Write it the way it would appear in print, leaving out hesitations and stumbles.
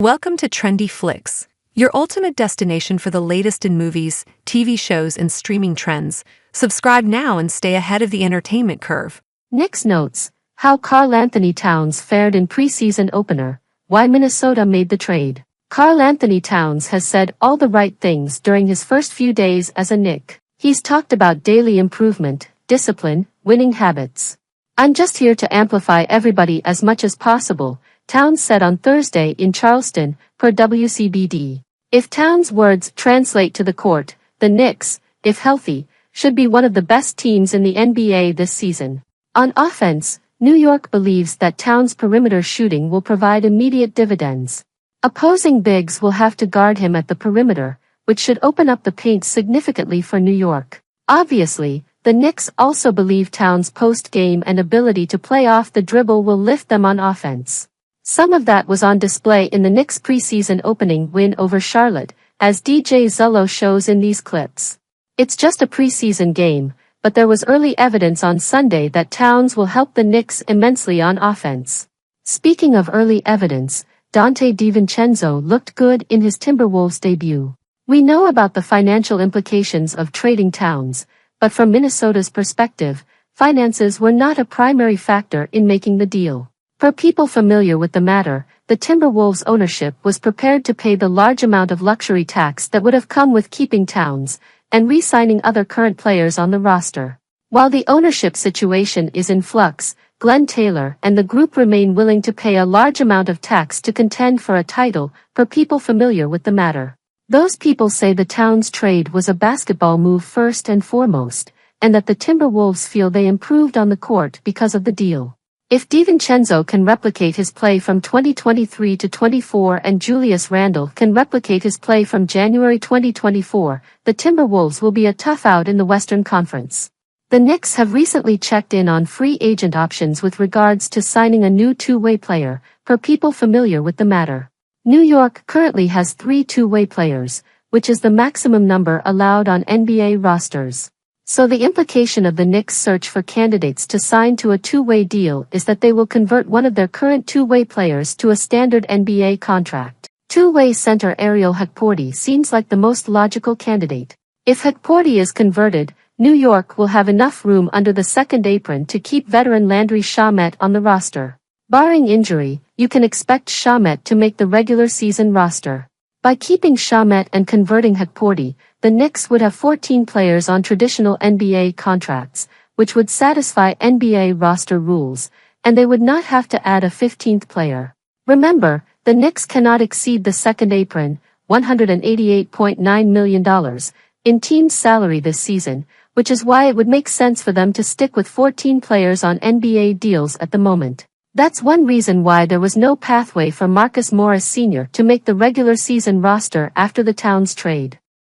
Welcome to Trendy Flix, your ultimate destination for the latest in movies, TV shows, and streaming trends. Subscribe now and stay ahead of the entertainment curve. Knicks notes how Karl-Anthony Towns fared in preseason opener, why Minnesota made the trade. Karl-Anthony Towns has said all the right things during his first few days as a Knick. He's talked about daily improvement, discipline, winning habits. "I'm just here to amplify everybody as much as possible," Towns said on Thursday in Charleston, per WCBD. If Towns' words translate to the court, the Knicks, if healthy, should be one of the best teams in the NBA this season. On offense, New York believes that Towns' perimeter shooting will provide immediate dividends. Opposing bigs will have to guard him at the perimeter, which should open up the paint significantly for New York. Obviously, the Knicks also believe Towns' post-game and ability to play off the dribble will lift them on offense. Some of that was on display in the Knicks' preseason opening win over Charlotte, as DJ Zullo shows in these clips. It's just a preseason game, but there was early evidence on Sunday that Towns will help the Knicks immensely on offense. Speaking of early evidence, Donte DiVincenzo looked good in his Timberwolves debut. We know about the financial implications of trading Towns, but from Minnesota's perspective, finances were not a primary factor in making the deal. For people familiar with the matter, the Timberwolves ownership was prepared to pay the large amount of luxury tax that would have come with keeping Towns and re-signing other current players on the roster. While the ownership situation is in flux, Glenn Taylor and the group remain willing to pay a large amount of tax to contend for a title, for people familiar with the matter. Those people say the Towns trade was a basketball move first and foremost, and that the Timberwolves feel they improved on the court because of the deal. If DiVincenzo can replicate his play from 2023 to 24 and Julius Randle can replicate his play from January 2024, the Timberwolves will be a tough out in the Western Conference. The Knicks have recently checked in on free agent options with regards to signing a new two-way player, per people familiar with the matter. New York currently has 3 two-way players, which is the maximum number allowed on NBA rosters. So the implication of the Knicks' search for candidates to sign to a two-way deal is that they will convert one of their current two-way players to a standard NBA contract. Two-way center Ariel Hukporti seems like the most logical candidate. If Hukporti is converted, New York will have enough room under the second apron to keep veteran Landry Shamet on the roster. Barring injury, you can expect Shamet to make the regular season roster. By keeping Shamet and converting Hukporti, the Knicks would have 14 players on traditional NBA contracts, which would satisfy NBA roster rules, and they would not have to add a 15th player. Remember, the Knicks cannot exceed the second apron, $188.9 million, in team salary this season, which is why it would make sense for them to stick with 14 players on NBA deals at the moment. That's one reason why there was no pathway for Marcus Morris Sr. to make the regular season roster after the Towns trade.